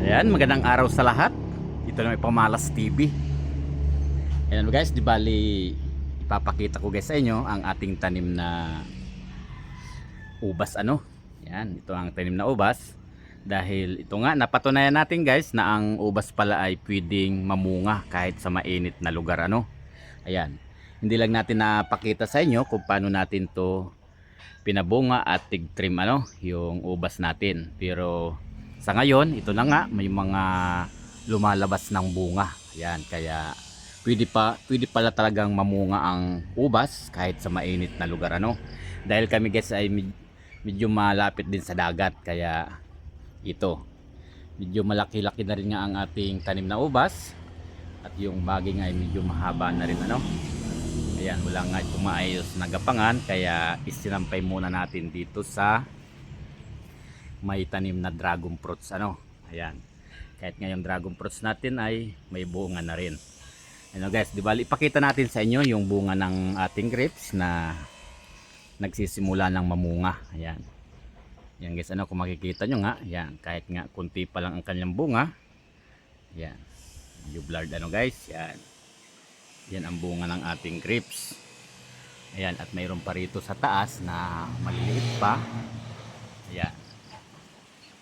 Ayan, magandang araw sa lahat. Ito na may Pamalas TV. Ayan guys, di bali ipapakita ko guys sa inyo ang ating tanim na ubas Ayan, ito ang tanim na ubas. Dahil ito nga, napatunayan natin guys na ang ubas pala ay pwedeng mamunga kahit sa mainit na lugar Ayan. Hindi lang natin napakita sa inyo kung paano natin to pinabunga at tig-trim yung ubas natin. Pero sa ngayon, ito na nga, may mga lumalabas ng bunga. Ayan, kaya pwede pala talagang mamunga ang ubas kahit sa mainit na lugar Dahil kami guys ay medyo malapit din sa dagat, kaya ito medyo malaki-laki na rin nga ang ating tanim na ubas at yung baging ay medyo mahaba na rin Ayan, wala nga itong maayos na gapangan, kaya isinampay muna natin dito sa may tanim na dragon fruits Ayan. Kahit ngayong dragon fruits natin ay may bunga na rin. Guys, di ba ipakita natin sa inyo yung bunga ng ating grapes na nagsisimula ng mamunga. Ayan. Yan guys, kung makikita nyo nga, ayan, kahit nga kunti pa lang ang kanyang bunga. Ayan. Yung blurred guys, yan. Yan ang bunga ng ating grapes. Ayan, at mayroon pa rito sa taas na maliliit pa. Ayan.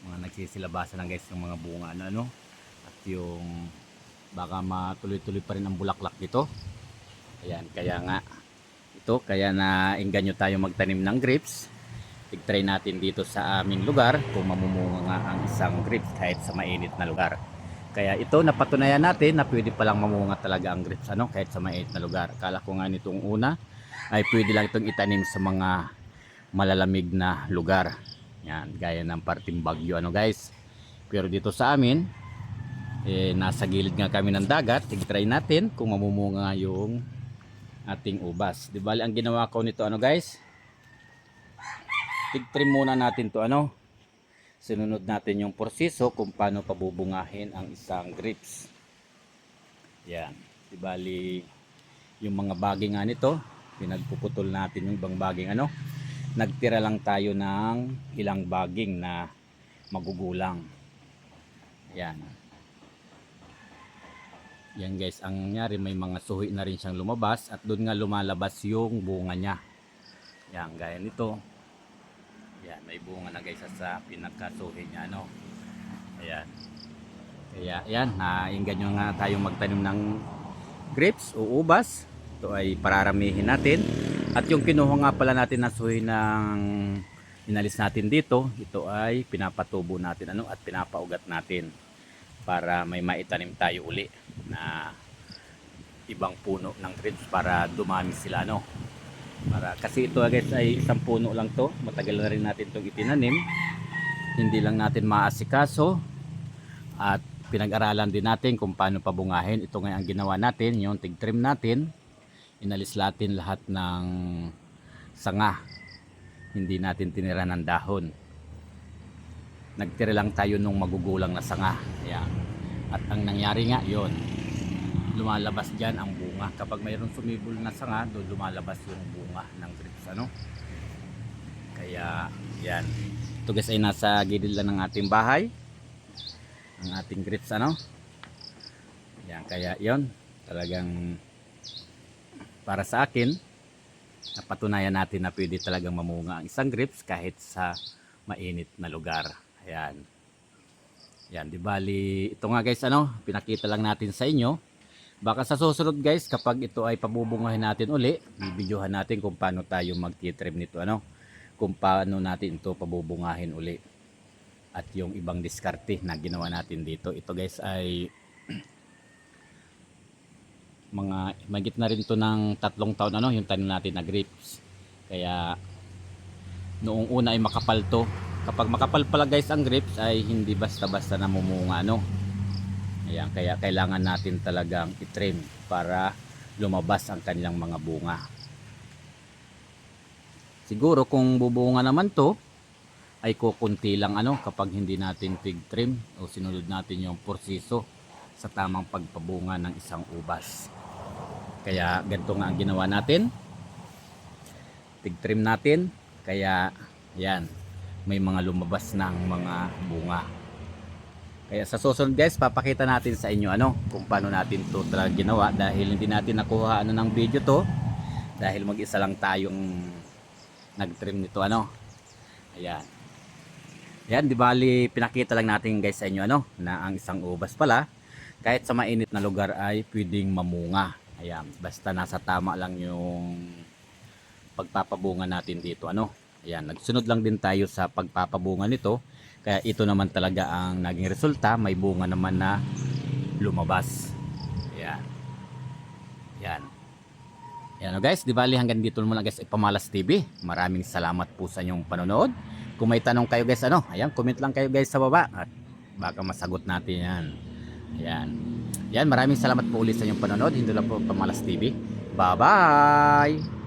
Mga nagsisilabasan lang guys yung mga bunga At yung baka matuloy-tuloy pa rin ang bulaklak dito. Ayan, kaya nga ito, kaya nainganyo tayo magtanim ng grapes. I-try natin dito sa aming lugar kung mamumunga nga ang isang grapes kahit sa mainit na lugar. Kaya ito, napatunayan natin na pwede palang mamunga talaga ang grapes kahit sa mainit na lugar. Akala ko nga nitong una ay pwede lang itong itanim sa mga malalamig na lugar. Yan, gaya ng parting Bagyo guys. Pero dito sa amin, nasa gilid nga kami ng dagat. I-try natin kung mamumunga yung ating ubas. Di bali ang ginawa ko nito guys, tig-trim muna natin to Sinunod natin yung proseso kung paano pabubungahin ang isang grapes. Yan. Di bali yung mga baging nga nito, pinagpuputol natin yung ibang baging Nagtira lang tayo ng ilang baging na magugulang. Yan. Yan guys, ang nangyari may mga suhi na rin siyang lumabas at doon nga lumalabas yung bunga niya. Yan, gaya nito. Yan, may bunga na guys sa pinakasuhi niya Ayan. Kaya yan, nainggan nyo nga tayo magtanim ng grapes o ubas. Ito ay pararamihin natin. At yung kinuha nga pala natin na suhi ng inalis natin dito, ito ay pinapatubo natin at pinapaugat natin para may maitanim tayo uli na ibang puno ng grapes para dumami sila kasi ito guys ay isang puno lang to, matagal na rin natin itong itinanim, hindi lang natin maasikaso at pinag-aralan din natin kung paano pabungahin. Ito nga ang ginawa natin, yung tig-trim natin, inalis natin lahat ng sanga, hindi natin tinira ng dahon, nagtira lang tayo nung magugulang na sanga. Ayan. At ang nangyari nga yon, lumalabas dyan ang bunga. Kapag mayroon sumibol na sanga, doon lumalabas yung bunga ng grapes Kaya yan, ito guys ay nasa gilid lang ng ating bahay, ang ating grapes yan. Kaya yon, talagang para sa akin, napatunayan natin na pwede talagang mamunga ang isang grapes kahit sa mainit na lugar. Ayan. Yan, di bali ito nga guys pinakita lang natin sa inyo. Baka sa susunod guys, kapag ito ay pabubungahin natin uli, bibidyohan natin kung paano tayo mag-trim nito kung paano natin ito pabubungahin uli. At yung ibang diskarte na ginawa natin dito. Ito guys ay mga magit na rin to ng 3 taon yung tanim natin na grapes. Kaya noong una ay makapal to. Kapag makapal pala guys ang grapes ay hindi basta-basta namumunga Ayan, kaya kailangan natin talagang i-trim para lumabas ang kanilang mga bunga. Siguro kung bubunga naman to ay kukunti lang kapag hindi natin tig-trim o sinunod natin yung proseso sa tamang pagpabunga ng isang ubas. Kaya ganito nga ang ginawa natin, tig-trim natin, kaya yan, may mga lumabas ng mga bunga. Kaya sa susunod guys, papakita natin sa inyo kung paano natin to talaga ginawa, dahil hindi natin nakuha ng video to dahil mag-isa lang tayong nag-trim nito Ayan. Yan, di bali pinakita lang natin guys sa inyo na ang isang ubas pala kahit sa mainit na lugar ay pwedeng mamunga. Ayan, basta nasa tama lang yung pagpapabunga natin dito Ayan, nagsunod lang din tayo sa pagpapabunga nito. Kaya ito naman talaga ang naging resulta, may bunga naman na lumabas. Ayan. Yan. Yan guys, di bali hanggang dito muna guys Pamalas TV. Maraming salamat po sa inyong panonood. Kung may tanong kayo guys ayan, comment lang kayo guys sa baba at baka masagot natin yan. Ayan. Yan, maraming salamat po ulit sa inyong panonood. Hindi lang po Pamalas TV. Bye bye.